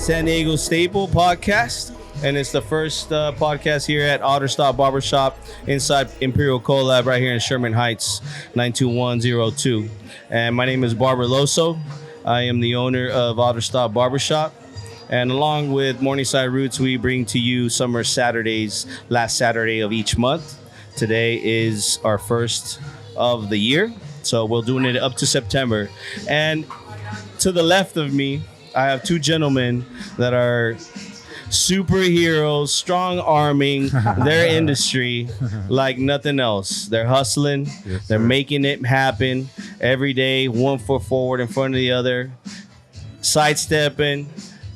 San Diego staple podcast, and it's the first podcast here at Otter Stop Barber Shop inside Imperial Collab right here in Sherman Heights, 92102. And my name is Baberloso. I am the owner of Otter Stop Barber Shop. And along with Morningside Roots, we bring to you Summer Saturdays, last Saturday of each month. Today is our first of the year, so we're doing it up to September. And to the left of me, I have two gentlemen that are superheroes, strong-arming their industry like nothing else. They're hustling. Yes, they're making it happen every day, 1 foot forward in front of the other, sidestepping,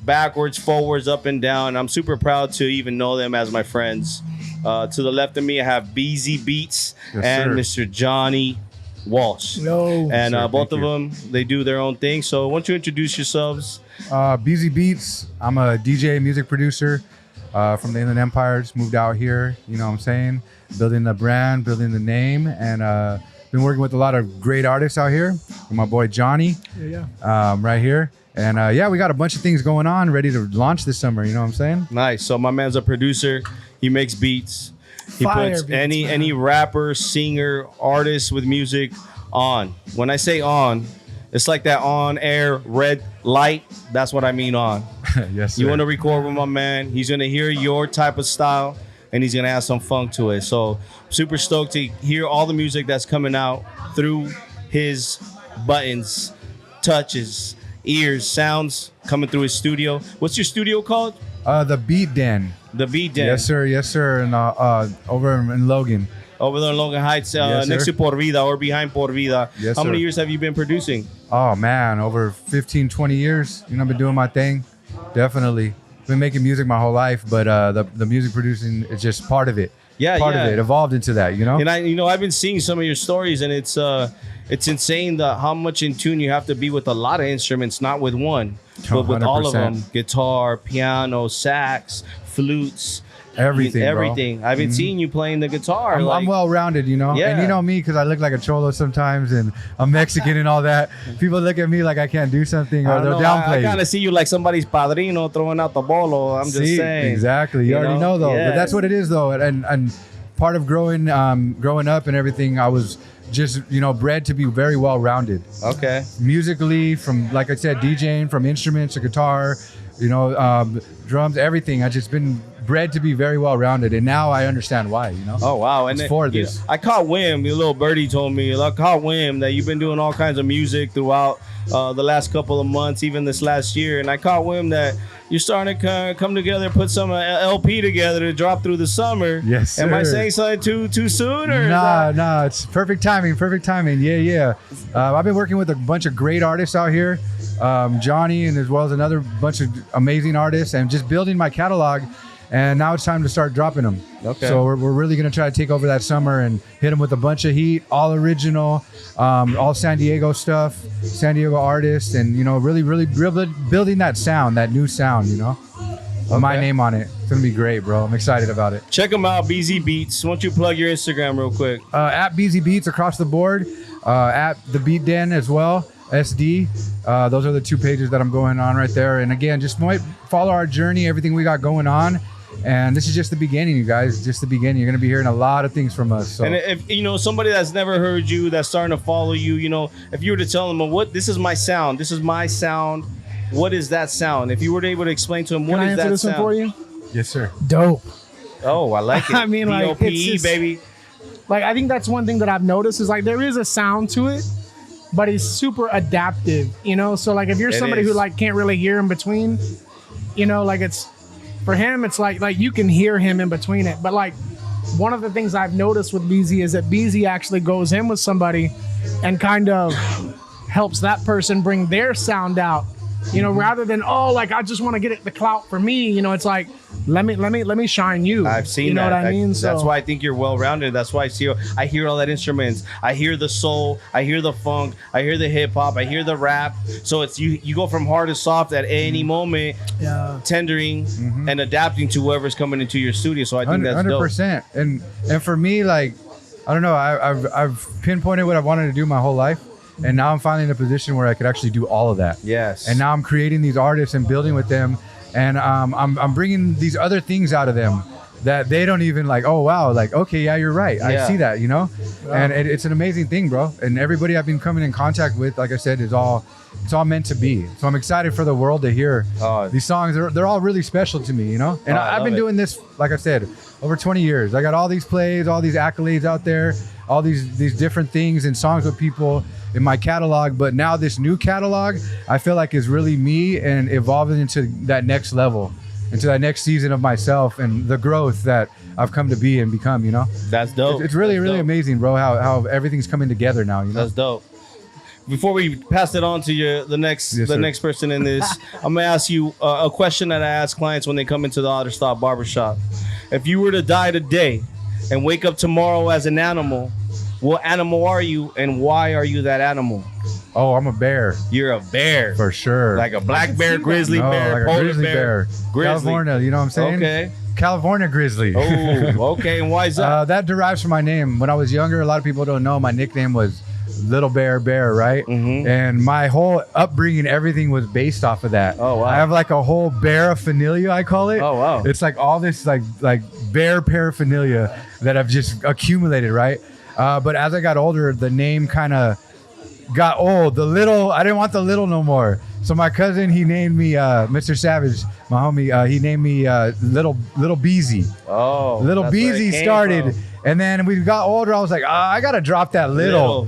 backwards, forwards, up and down. I'm super proud to even know them as my friends. To the left of me, I have Beazie Beats and Mr. Johnny Walsh. No. And both of them, they do their own thing. So why don't you introduce yourselves? Beazie Beats. I'm a DJ, music producer from the Inland Empire. Just moved out here, you know what I'm saying? Building the brand, building the name, and been working with a lot of great artists out here. With my boy Johnny, right here. And we got a bunch of things going on, ready to launch this summer, you know what I'm saying? Nice. So my man's a producer. He makes beats. He puts any rapper, singer, artist with music on. When I say on, it's like that on-air red light. That's what I mean on. Yes, sir. You want to record with my man. He's going to hear your type of style, and he's going to add some funk to it. So super stoked to hear all the music that's coming out through his buttons, touches, ears, sounds coming through his studio. What's your studio called? The Beat Den. The Beat Den. Yes, sir. Yes, sir. And over in Logan. Over there in Logan Heights, Yes, next sir. to Por Vida or behind Por Vida. Yes, How many sir. years have you been producing? Oh, man. Over 15, 20 years. You know, I've been doing my thing. Definitely. Been making music my whole life, but the music producing is just part of it. Yeah, part of it. Evolved into that, you know? And I've been seeing some of your stories, and it's insane how much in tune you have to be with a lot of instruments, not with one, but with 100%. All of them: guitar, piano, sax, flutes, everything. Bro. I've been seeing you playing the guitar. I'm well-rounded, you know? Yeah. And you know me, because I look like a cholo sometimes, and I'm Mexican and all that. People look at me like I can't do something, or they'll downplay I kind of see you like somebody's padrino throwing out the bolo. I'm just saying. Exactly. You already know, though. Yeah. But that's what it is, though. And part of growing up and everything, I was just, bred to be very well-rounded. Okay. Musically, from, like I said, DJing, from instruments to guitar, drums, everything. I've just been bred to be very well-rounded, and now I understand why, you know? Oh, wow. And for this. I caught wind, your little birdie told me, I caught wind that you've been doing all kinds of music throughout the last couple of months, even this last year, and I caught wind that you're starting to come together, put some LP together to drop through the summer. Yes, sir. Am I saying something too soon? Or Nah, it's perfect timing, Yeah. I've been working with a bunch of great artists out here, Johnny, and as well as another bunch of amazing artists, and just building my catalog. And now it's time to start dropping them. Okay. So we're really going to try to take over that summer and hit them with a bunch of heat, all original, all San Diego stuff, San Diego artists, and, really building that sound, that new sound, with my name on it. It's going to be great, bro. I'm excited about it. Check them out, Beazie Beats. Why don't you plug your Instagram real quick? At Beazie Beats across the board, at The Beat Den as well. SD. Those are the two pages that I'm going on right there. And again, just follow our journey, everything we got going on. And this is just the beginning, you guys. Just the beginning. You're going to be hearing a lot of things from us. So. And if somebody that's never heard you, that's starting to follow you, if you were to tell them, this is my sound. What is that sound? If you were able to explain to them, what is that sound? Can I answer this one for you? Yes, sir. Dope. Oh, I like it. I mean, like, DOPE, baby. Like, I think that's one thing that I've noticed is like there is a sound to it, but he's super adaptive, So like if you're somebody who like can't really hear in between, like it's for him, it's like you can hear him in between it. But like one of the things I've noticed with Beazie is that Beazie actually goes in with somebody and kind of helps that person bring their sound out. Rather than I just want to get the clout for me. It's like let me shine you. I've seen that. You know what I mean? That's why I think you're well-rounded. That's why I hear all that instruments. I hear the soul. I hear the funk. I hear the hip hop. I hear the rap. So it's you go from hard to soft at any moment, tendering and adapting to whoever's coming into your studio. So I think that's 100%. And for me, like, I don't know, I've pinpointed what I wanted to do my whole life. And now I'm finally in a position where I could actually do all of that. Yes. And now I'm creating these artists and building with them and I'm bringing these other things out of them that they don't even like. Oh wow, like okay, yeah, you're right. I see that, you know, and it's an amazing thing, bro. And everybody I've been coming in contact with, like I said, it's all meant to be. So I'm excited for the world to hear these songs. They're all really special to me, you know. And I've been doing this, like I said, over 20 years. I got all these plays, all these accolades out there, all these different things and songs with people in my catalog. But now this new catalog, I feel like is really me and evolving into that next level, into that next season of myself and the growth that I've come to be and become, you know. That's dope. It's really, really amazing, bro, how everything's coming together now, you know. That's dope. Before we pass it on to the next person in this, I'm gonna ask you a question that I ask clients when they come into the Otter Stop Barber Shop. If you were to die today and wake up tomorrow as an animal, what animal are you and why are you that animal? Oh, I'm a bear. You're a bear. For sure. Like a black bear, grizzly bear, like polar a grizzly bear. Grizzly. California, you know what I'm saying? Okay. California grizzly. Oh, okay. And why is that? That derives from my name. When I was younger, a lot of people don't know my nickname was Little Bear, right? Mm-hmm. And my whole upbringing, everything was based off of that. Oh, wow. I have like a whole paraphernalia, I call it. Oh, wow. It's like all this like bear paraphernalia that I've just accumulated, right? But as I got older, the name kind of got old. I didn't want the little no more. So my cousin, he named me Mr. Savage, my homie. He named me Little Beazie. Oh, Little Beazie started. From. And then we got older. I was like, I gotta drop that little.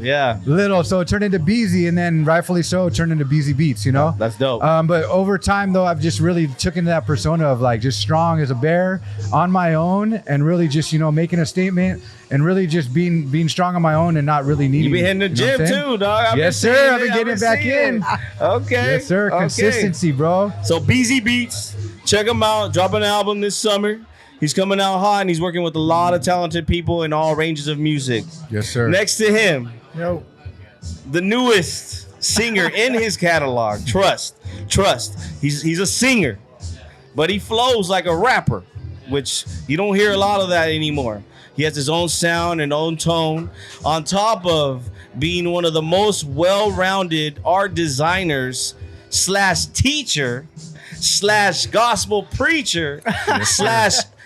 So it turned into Beazie, and then rightfully so, it turned into Beazie Beats. You know, that's dope. But over time, though, I've just really took into that persona of like just strong as a bear on my own, and really just making a statement, and really just being strong on my own, and not really needing. You be hitting the gym too, dog. Yes, sir. I've been getting back in. Okay. Yes, sir. Consistency, bro. So Beazie Beats, check him out. Drop an album this summer. He's coming out hot, and he's working with a lot of talented people in all ranges of music. Yes, sir. Next to him, the newest singer in his catalog, Trust. He's a singer, but he flows like a rapper, which you don't hear a lot of that anymore. He has his own sound and own tone, on top of being one of the most well-rounded art designers / teacher / gospel preacher /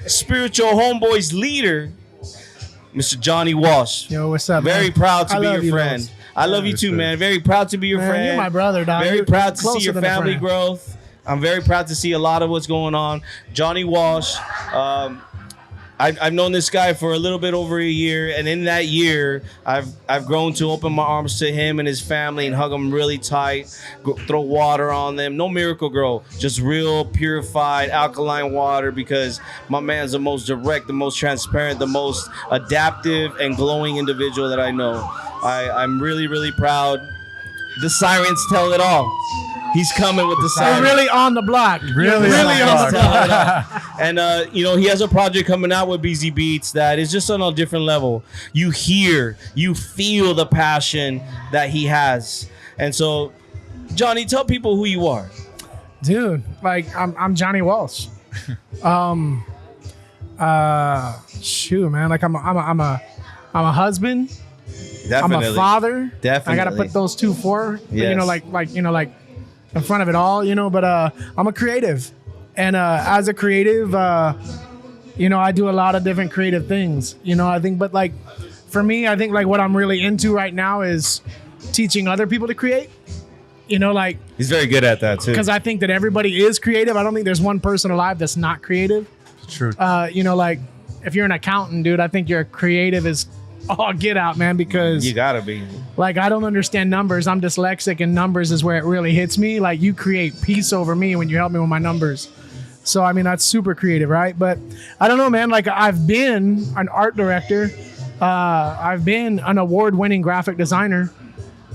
spiritual homeboys leader, Mr. Johnny Walsh. Yo, what's up? Very man? proud to be your friend. Lowe's. I love you too, man. Very proud to be your friend. You're my brother, dog. Very You're proud to see closer your than a family friend. growth. I'm very proud to see a lot of what's going on. Johnny Walsh. I've known this guy for a little bit over a year, and in that year, I've grown to open my arms to him and his family and hug them really tight, throw water on them. No Miracle Grow, just real purified alkaline water, because my man's the most direct, the most transparent, the most adaptive and glowing individual that I know. I'm really, really proud. The sirens tell it all. He's coming with the sirens. They're really on the block. Really on the block. And he has a project coming out with Beazie Beats that is just on a different level. You feel the passion that he has. And so, Johnny, tell people who you are. Dude, like I'm Johnny Walsh. Shoot, man. Like I'm a husband. Definitely. I'm a father. Definitely. I gotta put those two forward. Yes. Like in front of it all, but I'm a creative. And as a creative, I do a lot of different creative things. I think, but like for me, I think like what I'm really into right now is teaching other people to create. He's very good at that too. Because I think that everybody is creative. I don't think there's one person alive that's not creative. True. Like if you're an accountant, dude, I think you're creative as all get out, man, because you gotta be. Like, I don't understand numbers. I'm dyslexic, and numbers is where it really hits me. Like, you create peace over me when you help me with my numbers. So, I mean, that's super creative, right? But I don't know, man. Like, I've been an art director. I've been an award-winning graphic designer.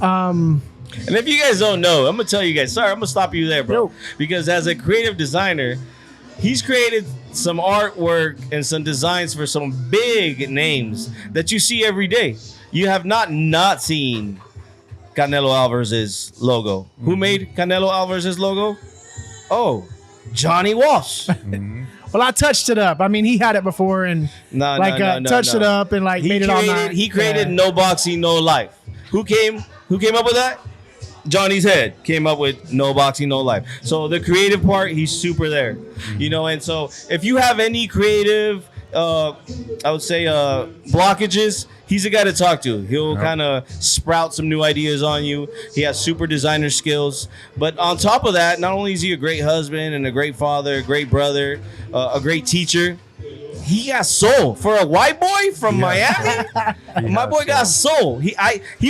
And if you guys don't know, I'm gonna tell you guys. Sorry, I'm gonna stop you there, bro. Because as a creative designer, he's created some artwork and some designs for some big names that you see every day. You have not seen Canelo Alvarez's logo. Mm-hmm. Who made Canelo Alvarez's logo? Oh, Johnny Walsh. Mm-hmm. Well, I touched it up. I mean, he had it before and touched it up and like made it all nice. He created No Boxing, No Life. Who came up with that? Johnny's head came up with no boxing, no life. So the creative part, he's super there, you know. And so if you have any creative, I would say blockages, he's the guy to talk to. He'll kind of sprout some new ideas on you. He has super designer skills. But on top of that, not only is he a great husband and a great father, a great brother, a great teacher, he got soul. For a white boy from Miami, my boy got soul. He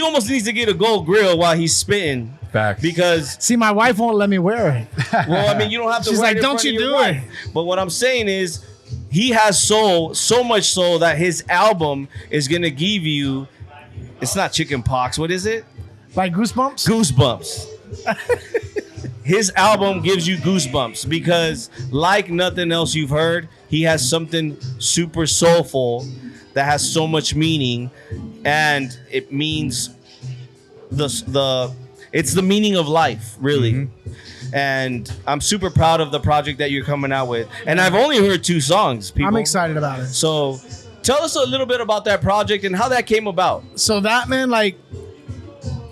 almost needs to get a gold grill while he's spitting. Facts. Because See, my wife won't let me wear it. well, I mean, you don't have to. She's wear like, it in "Don't front you of your do it." wife. But what I'm saying is, he has soul, so much soul that his album is gonna give you. It's not chicken pox. What is it? Like goosebumps? Goosebumps. His album gives you goosebumps because, like nothing else you've heard, he has something super soulful that has so much meaning, and it means it's the meaning of life, really. And I'm super proud of the project that you're coming out with. And I've only heard 2 songs, people. I'm excited about it. So tell us a little bit about that project and how that came about. So that, man, like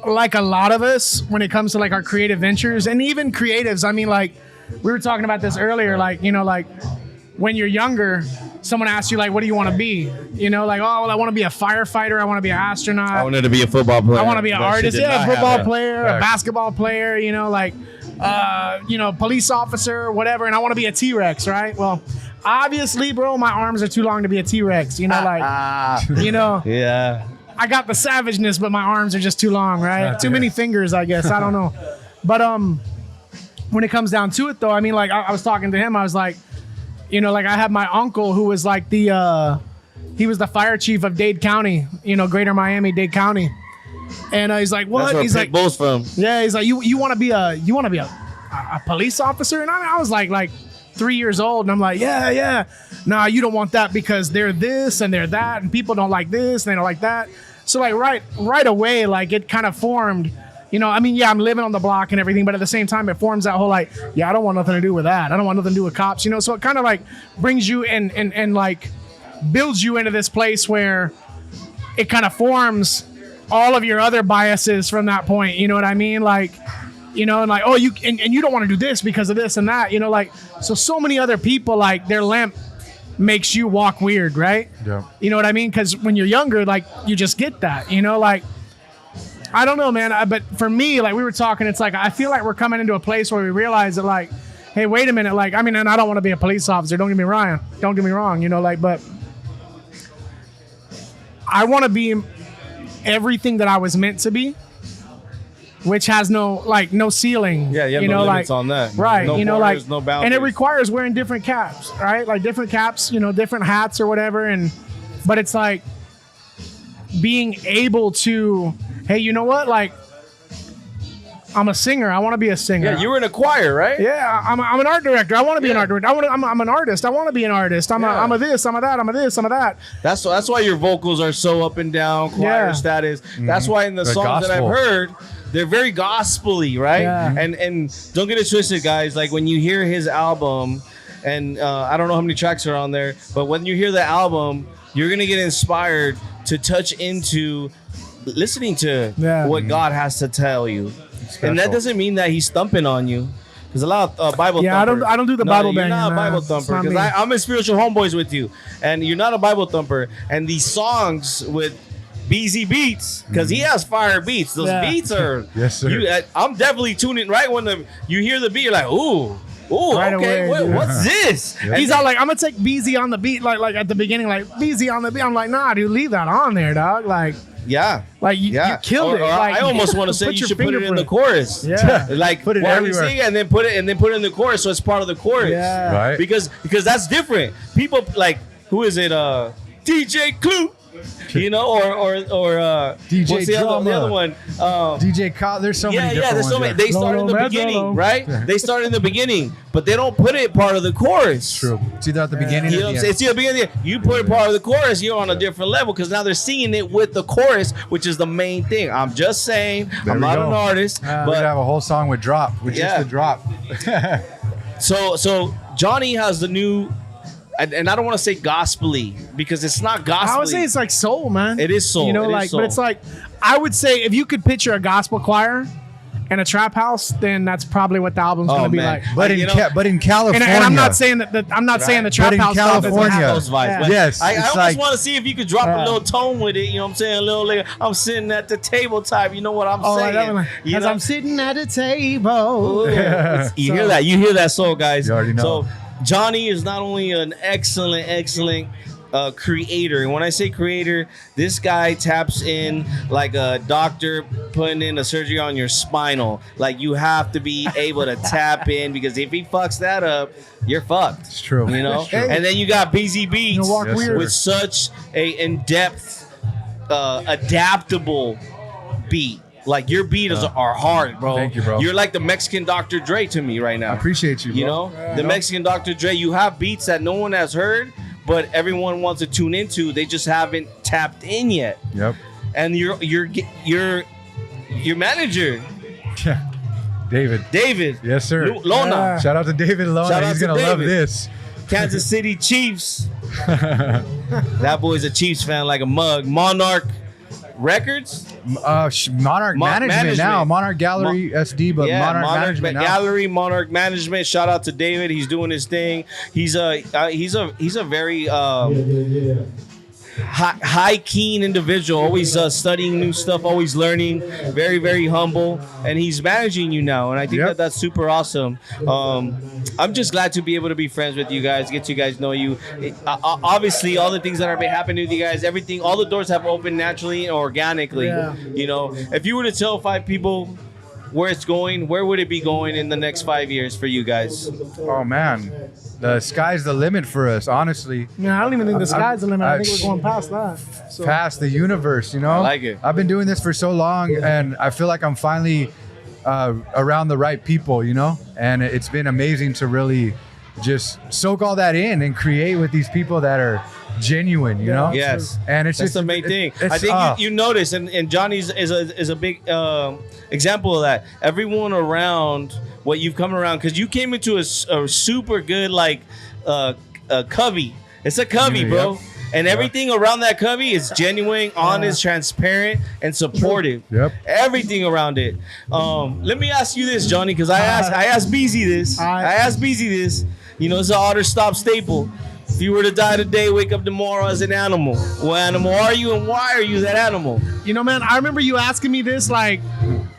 a lot of us, when it comes to like our creative ventures and even creatives, I mean, like we were talking about this earlier, like, you know, like when you're younger, someone asks you like, what do you want to be? You know, like, oh, well, I want to be a firefighter. I want to be an astronaut. I wanted to be a football player. I want to be an artist. Yeah, a football player, a Facts. basketball player, you know, like, you know, police officer, whatever. And I want to be a T-Rex, right? Well, obviously, bro, my arms are too long to be a T-Rex, you know, like, you know. Yeah. I got the savageness, but my arms are just too long, right? Too many fingers, I guess. I don't know. But when it comes down to it, though, I mean, like, I was talking to him. I was like, you know, like I have my uncle who was like he was the fire chief of Dade County, you know, Greater Miami, Dade County. And he's like, what? That's where He's like, Pitbull's from. yeah, he's like, you want to be a police officer? And I was like 3 years old, and I'm like, yeah. Nah, you don't want that because they're this and they're that, and people don't like this and they don't like that. So like right away, like it kind of formed. You know, I mean, yeah, I'm living on the block and everything, but at the same time, it forms that whole like, yeah, I don't want nothing to do with that. I don't want nothing to do with cops, you know? So it kind of like brings you and like builds you into this place where it kind of forms all of your other biases from that point. You know what I mean? Like, you know, and like, oh, you don't want to do this because of this and that, you know, like, so many other people, like their limp makes you walk weird, right? Yeah. You know what I mean? Because when you're younger, like you just get that, you know, like, I don't know, man. But for me, like we were talking, it's like I feel like we're coming into a place where we realize that, like, hey, wait a minute. Like, I mean, and I don't want to be a police officer. Don't get me wrong. You know, like, but I want to be everything that I was meant to be, which has no ceiling. Yeah, you know, no limits on that. Right. No you know, borders, like, no boundaries. and it requires wearing different caps, right? Like different caps, you know, different hats or whatever. But it's like being able to, hey, you know what? Like, I'm a singer. I want to be a singer. Yeah, you were in a choir, right? Yeah, I'm an art director. I want to be an art director. I'm an artist. I want to be an artist. I'm a this. I'm a that. I'm a this. I'm a that. That's why your vocals are so up and down, choir status. That's why in the songs that I've heard, they're very gospel-y, right? Yeah. And don't get it twisted, guys. Like when you hear his album, and I don't know how many tracks are on there, but when you hear the album, you're gonna get inspired to touch into listening to what God has to tell you. Special. And that doesn't mean that he's thumping on you. There's a lot of Bible thumpers. I don't do the Bible banging. You're not a Bible thumper. Because I'm in spiritual homeboys with you. And you're not a Bible thumper. And these songs with Beazie beats, because he has fire beats. Those beats are... Yes, sir. I'm definitely tuning right when you hear the beat. You're like, ooh. Right okay, away, what's this? Yeah. He's all like, I'm gonna take Beazie on the beat, like at the beginning, like Beazie on the beat. I'm like, nah, dude, leave that on there, dog. Like, you killed it. Like, I almost want to say you should put it in the chorus. Yeah, like put it everywhere, sing and then put it in the chorus, so it's part of the chorus. Yeah, right. Because that's different. People like, who is it? DJ Clue. You know, or DJ what's the other one? DJ Kyle. There's so many. Yeah, there's so many. They start in the beginning, right? They start in the beginning, but they don't put it part of the chorus. True. It's either at the beginning. You know what I'm saying? It's either beginning. You put it part of the chorus, you're on a different level because now they're singing it with the chorus, which is the main thing. I'm just saying. I'm not an artist, but we have a whole song with drop, which is the drop. So Johnny has the new. And I don't want to say gospel-y because it's not gospel-y. I would say it's like soul, man. It is soul. You know, but it's like, I would say if you could picture a gospel choir in a trap house, then that's probably what the album's gonna be like. But in California, and I'm not saying that I'm not saying the trap house California, those vibes. yes, I almost want to see if you could drop a little tone with it. You know what I'm saying? A little like I'm sitting at the table type. You know what I'm saying? As I'm sitting at the table. You hear that? You hear that soul, guys? You already know. So Johnny is not only an excellent creator, and when I say creator, this guy taps in like a doctor putting in a surgery on your spinal. Like you have to be able to tap in, because if he fucks that up, you're fucked. It's true. You know. And then you got Beazie Beats with such a in-depth, adaptable beat. Like your beat are hard, bro. Thank you, bro. You're like the Mexican Dr. Dre to me right now. I appreciate you, bro. You know, the Mexican Dr. Dre. You have beats that no one has heard, but everyone wants to tune into. They just haven't tapped in yet. Yep. And your manager, David. Yes, sir. Lona. Shout out to David Lona. Shout out He's to gonna love David. this. Kansas City Chiefs. That boy's a Chiefs fan like a mug. Monarch Records. Monarch Management now. Monarch Gallery SD, but Monarch Management now. Gallery, Monarch Management. Shout out to David. He's doing his thing. He's a very high keen individual, always studying new stuff, always learning, very, very humble, and he's managing you now, and I think that's super awesome. I'm just glad to be able to be friends with you guys, get you guys know you. Obviously, all the things that are happening with you guys, everything, all the doors have opened naturally and organically. You know, if you were to tell 5 people where it's going, where would it be going in the next 5 years for you guys? Oh man, the sky's the limit for us, honestly. Yeah, I don't even think the sky's the limit. I think we're going past that. So. Past the universe, you know? I like it. I've been doing this for so long, and I feel like I'm finally around the right people, you know? And it's been amazing to really just soak all that in and create with these people that are genuine, you know? Yes. And it's that's just the main thing. I think you notice, and Johnny's is a big example of that. Everyone around what you've come around, because you came into a super good like cubby. It's a cubby, bro. Yep. And everything around that cubby is genuine, honest, transparent, and supportive. Yep. Everything around it. Let me ask you this, Johnny, because I asked Beazie this. You know, it's an Otter Stop staple. If you were to die today, wake up tomorrow as an animal, what animal are you, and why are you that animal? You know, man, I remember you asking me this like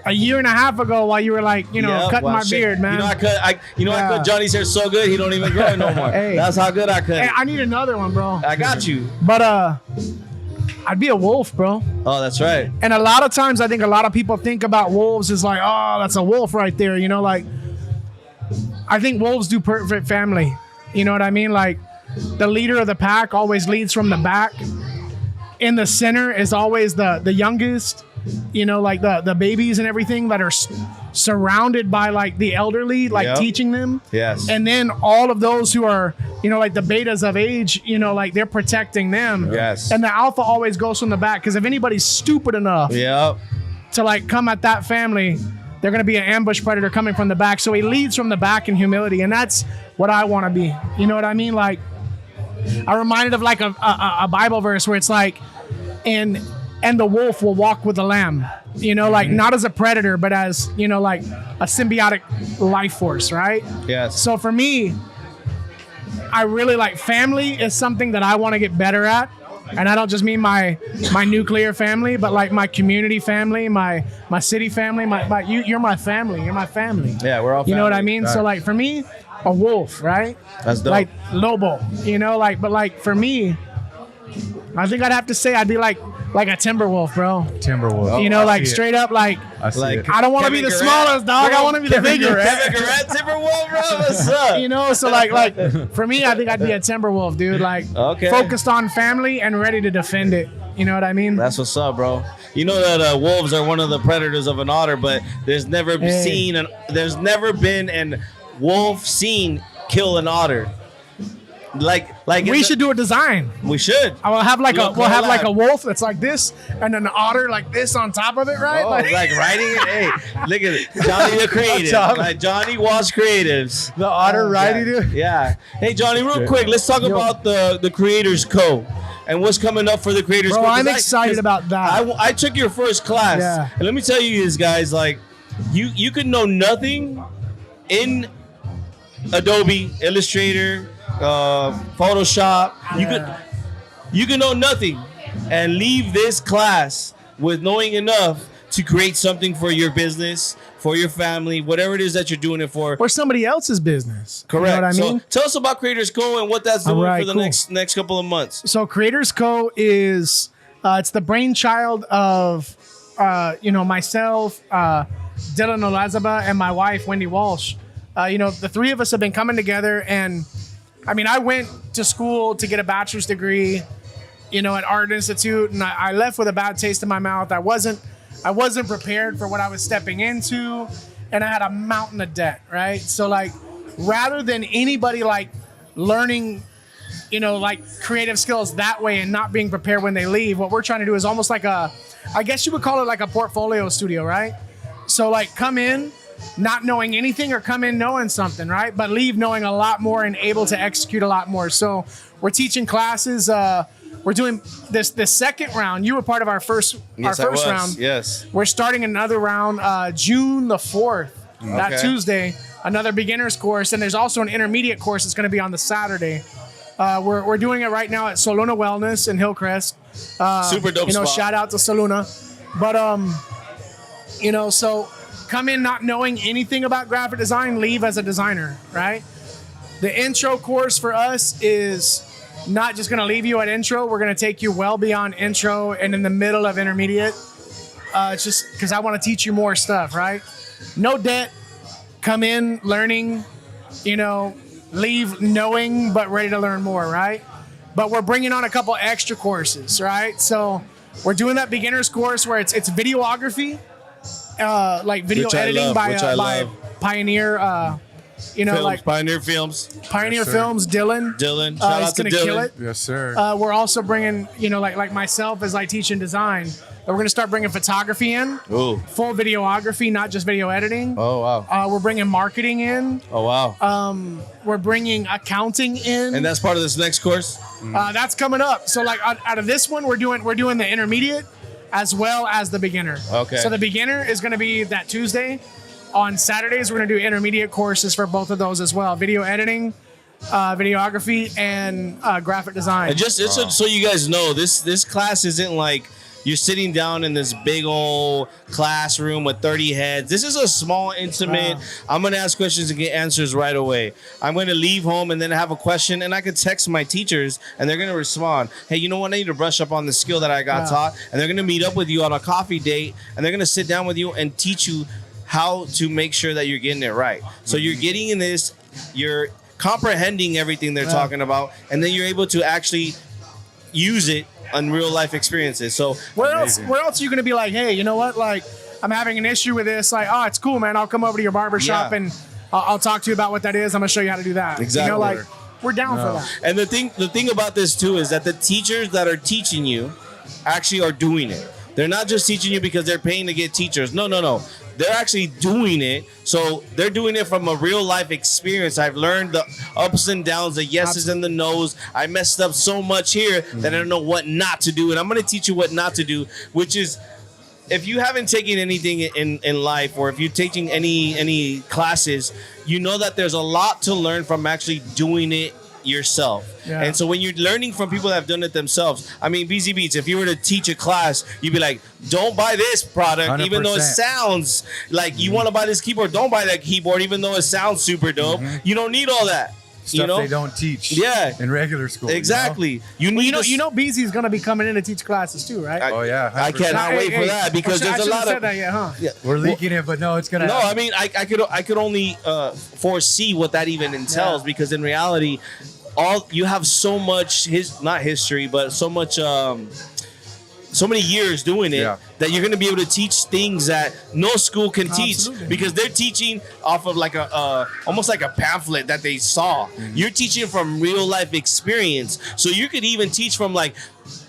a year and a half ago while you were like, cutting my beard, man. I cut Johnny's hair so good he don't even grow it no more. Hey. That's how good I cut it. Hey, I need another one, bro. I got you. But I'd be a wolf, bro. Oh, that's right. And a lot of times I think a lot of people think about wolves as like, oh, that's a wolf right there. You know, like I think wolves do perfect family. You know what I mean? Like the leader of the pack always leads from the back. In the center is always the youngest, you know, like the babies and everything that are surrounded by like the elderly, like teaching them. Yes. And then all of those who are, you know, like the betas of age, you know, like they're protecting them. Yes. And the alpha always goes from the back, because if anybody's stupid enough to like come at that family, they're going to be an ambush predator coming from the back. So he leads from the back in humility. And that's what I want to be. You know what I mean? Like, I'm reminded of like a Bible verse where it's like, and the wolf will walk with the lamb, you know, like not as a predator, but as, you know, like a symbiotic life force, right? Yes. So for me, I really like family is something that I want to get better at. And I don't just mean my nuclear family, but like my community family, my city family, you're my family. You're my family. Yeah, we're all family. You know what I mean? Right. So like for me, a wolf, right? That's dope. Like Lobo, you know, like, but like for me, I think I'd have to say I'd be like a timber wolf, bro. Timber wolf. You know, like straight up, like I don't want to be the smallest dog. Bro, I want to be the biggest. Kevin Garrett, timber wolf, bro. What's up? You know, so like for me, I think I'd be a timber wolf, dude. Like focused on family and ready to defend it. You know what I mean? That's what's up, bro. You know that wolves are one of the predators of an otter, but there's never been an wolf seen kill an otter. Like we should do a design. We should. I will have like we'll have like a wolf that's like this, and an otter like this on top of it, right? Oh, like riding it. Hey, look at it, Johnny the Creative, like Johnny Walsh Creatives. The otter riding it. Yeah. Hey, Johnny, real quick, let's talk about the Creators Co. and what's coming up for the Creators Co. Bro, I'm excited about that. I took your first class, and let me tell you this, guys, like. You could know nothing in Adobe Illustrator, Photoshop. You could know nothing and leave this class with knowing enough to create something for your business, for your family, whatever it is that you're doing it for. Or somebody else's business. Correct. You know what I mean? So tell us about Creators Co. and what that's doing for the next couple of months. So Creators Co. is it's the brainchild of myself, Dylan Olazaba, and my wife Wendy Walsh. The three of us have been coming together, and I mean, I went to school to get a bachelor's degree, at Art Institute, and I left with a bad taste in my mouth. I wasn't prepared for what I was stepping into, and I had a mountain of debt, right? So like, rather than anybody like learning, creative skills that way and not being prepared when they leave, what we're trying to do is almost like I guess you would call it like a portfolio studio, right? So like, come in not knowing anything or come in knowing something, right? But leave knowing a lot more and able to execute a lot more. So we're teaching classes. We're doing this second round. You were part of our first round. Yes. We're starting another round June the 4th, that Tuesday, another beginner's course. And there's also an intermediate course that's going to be on the Saturday. We're doing it right now at Soluna Wellness in Hillcrest. Super dope spot. Shout out to Soluna. But, so come in not knowing anything about graphic design, leave as a designer, right? The intro course for us is not just going to leave you at intro. We're going to take you well beyond intro and in the middle of intermediate. It's just because I want to teach you more stuff, right? No debt. Come in learning, leave knowing but ready to learn more, right? But we're bringing on a couple extra courses, right? So we're doing that beginner's course where it's videography, like video editing by Pioneer. Pioneer Films. Pioneer Films, Dylan. Shout out to gonna Dylan. Kill it. Yes, sir. We're also bringing, like myself as I teach in design, we're going to start bringing photography in. Ooh. Full videography, not just video editing. Oh, wow. We're bringing marketing in. Oh, wow. We're bringing accounting in. And that's part of this next course? That's coming up. So like out of this one, we're doing the intermediate as well as the beginner. Okay. So the beginner is going to be that Tuesday. On Saturdays, we're going to do intermediate courses for both of those as well. Video editing, videography, and graphic design. And just so you guys know, this class isn't like you're sitting down in this big old classroom with 30 heads. This is a small, intimate. I'm going to ask questions and get answers right away. I'm going to leave home and then have a question, and I could text my teachers, and they're going to respond. Hey, you know what? I need to brush up on the skill that I got taught. And they're going to meet up with you on a coffee date, and they're going to sit down with you and teach you how to make sure that you're getting it right. So you're getting in this, you're comprehending everything they're talking about, and then you're able to actually use it on real life experiences. So where else are you going to be like, hey, you know what? Like, I'm having an issue with this. Like, oh, it's cool, man. I'll come over to your barber shop and I'll talk to you about what that is. I'm going to show you how to do that. Exactly. We're down for that. And the thing about this too is that the teachers that are teaching you actually are doing it. They're not just teaching you because they're paying to get teachers. No. They're actually doing it. So they're doing it from a real life experience. I've learned the ups and downs, the yeses and the nos. I messed up so much here that I don't know what not to do. And I'm going to teach you what not to do, which is, if you haven't taken anything in life, or if you're taking any classes, you know that there's a lot to learn from actually doing it yourself. Yeah. And so when you're learning from people that have done it themselves, I mean, Beazie Beats, if you were to teach a class, you'd be like, don't buy this product, 100%. Even though it sounds like you want to buy this keyboard. Don't buy that keyboard, even though it sounds super dope. You don't need all that. Stuff they don't teach in regular school. Exactly. You know Beazie is going to be coming in to teach classes too, right? I cannot wait for that, because there's a lot of... Said that yet, huh? We're leaking it, but no, it's going to happen. I mean, I could only foresee what that even entails, because in reality, you have so much not history, but so much so many years doing it that you're going to be able to teach things that no school can teach, because they're teaching off of like almost like a pamphlet that they saw. You're teaching from real life experience, so you could even teach from, like,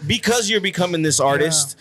because you're becoming this artist.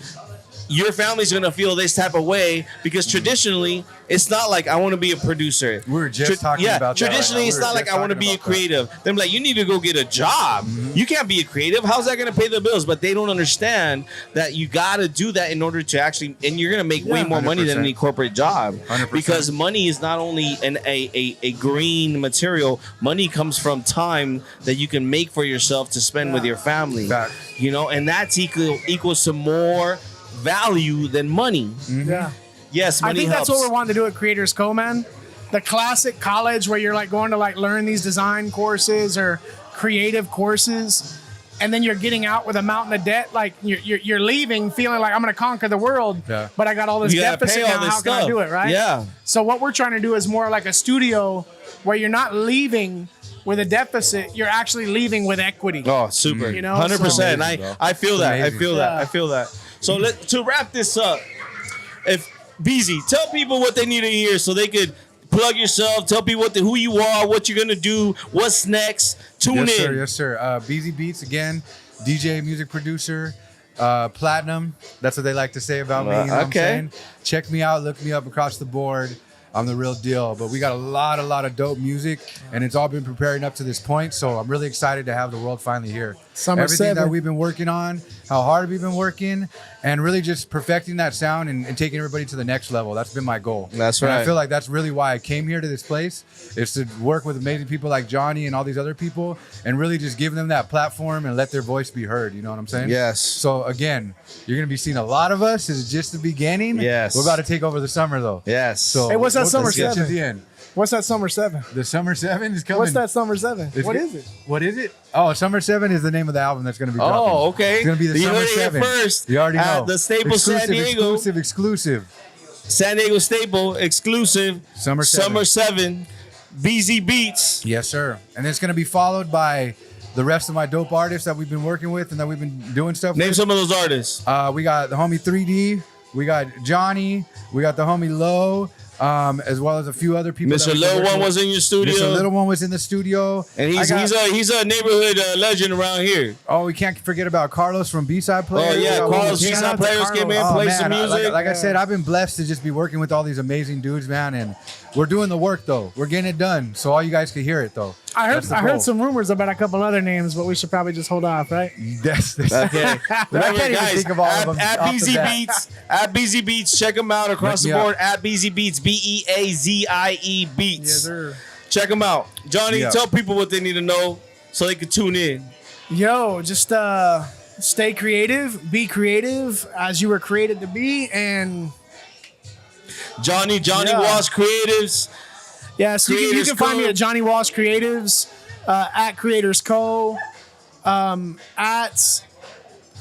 your family's going to feel this type of way because traditionally it's not like I want to be a producer. We were just talking about that. Traditionally, right it's not like I want to be a creative. They're like, you need to go get a job. You can't be a creative. How's that going to pay the bills? But they don't understand that you got to do that in order to actually, and you're going to make way more money than any corporate job 100%. because money is not only a green material. Money comes from time that you can make for yourself to spend with your family. Fact. You know, and that's equals to more value than money. Yeah. Yes, money I think helps. that's what we're wanting to do at Creators Co, man. The classic college where you're like going to like learn these design courses or creative courses, and then you're getting out with a mountain of debt. Like you're leaving feeling like I'm going to conquer the world, but I got all this You gotta deficit pay all now. this How can I stuff. do it, right? Yeah. So what we're trying to do is more like a studio where you're not leaving with a deficit. You're actually leaving with equity. Oh, super. You know, 100%. so- I feel that. I amazing. feel that. Yeah. I feel that. So to wrap this up, if Beazie, tell people what they need to hear so they could plug yourself, tell people who you are, what you're gonna do, what's next. Tune Yes, in. sir. Yes, sir. Beazie Beats again, DJ, music producer, platinum. That's what they like to say about me. You know what I'm saying? Check me out. Look me up across the board. I'm the real deal. But we got a lot of dope music, and it's all been preparing up to this point. So I'm really excited to have the world finally here. Summer Everything 7. that we've been working on, how hard we've been working, and really just perfecting that sound and taking everybody to the next level. That's been my goal. That's And right. I feel like that's really why I came here to this place, is to work with amazing people like Johnny and all these other people, and really just give them that platform and let their voice be heard. You know what I'm saying? Yes. So again, you're gonna be seeing a lot of us. This is just the beginning. Yes. We're about to take over the summer though. Yes. So Hey, what's that let's Summer get to 7? the end. What's that Summer 7? The Summer 7 is coming. What's that Summer 7? What is it? What is it? Oh, Summer 7 is the name of the album that's going to be dropping. Oh, okay. It's going to be the You Summer heard it here 7. first You already at know. the Staples San Diego. Exclusive. San Diego Staple exclusive. Summer 7. Summer 7. Beazie Beats. Yes, sir. And it's going to be followed by the rest of my dope artists that we've been working with and that we've been doing stuff Name with. some of those artists. We got the homie 3D. We got Johnny. We got the homie Low. As well as a few other people. Mr. Little One was in your studio. Mr. Little One was in the studio. And he's a neighborhood legend around here. Oh, we can't forget about Carlos from B-Side Players. Oh, yeah, Carlos, Shout B-Side out to Players came in, Carlos. played some man, music. Like I said, I've been blessed to just be working with all these amazing dudes, man, and we're doing the work though. We're getting it done, so all you guys can hear it though. I That's the goal. heard some rumors about a couple other names, but we should probably just hold off, right? That's Okay. I Remember, can't even guys, think of all of them at off the Beazie bat. Beats, at Beazie Beats, check them out across Look the me board. up. At Beazie Beats, BEAZIE Beats. Yes, sir. Check them out. Johnny, Yeah. tell people what they need to know so they can tune in. Yo, just stay creative, be creative as you were created to be, and Johnny Yeah. Walsh Creatives. yeah, so you Creators can find me Co. at Johnny Walsh Creatives, at Creators Co, at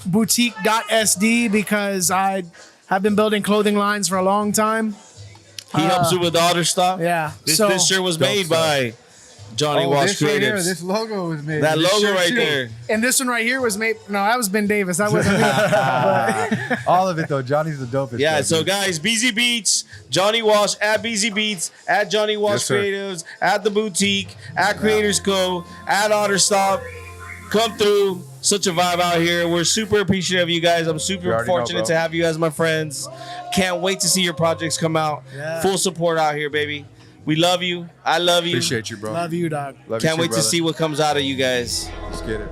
boutique.sd, because I have been building clothing lines for a long time. He helps you with Otter Stop. Yeah, This so shirt was Dope made stuff. by Johnny Walsh this right here, Creatives. this logo was made. That This logo shirt right too. there. and this one right here was made. No, that was Ben Davis. That wasn't me. All of it though. Johnny's the dopest. Yeah, though, so dude. guys, Beazie Beats, Johnny Walsh, at Beazie Beats, at Johnny Walsh Yes, sir. Creatives, at The Boutique, at Creators Co, at Otter Stop. Come through. Such a vibe out here. We're super appreciative of you guys. I'm You super already know, fortunate bro. to have you as my friends. Can't wait to see your projects come out. Yeah. Full support out here, baby. We love you. I love you. Appreciate you, bro. Love you, dog. Love you Can't too, wait to brother. see what comes out of you guys. Let's get it.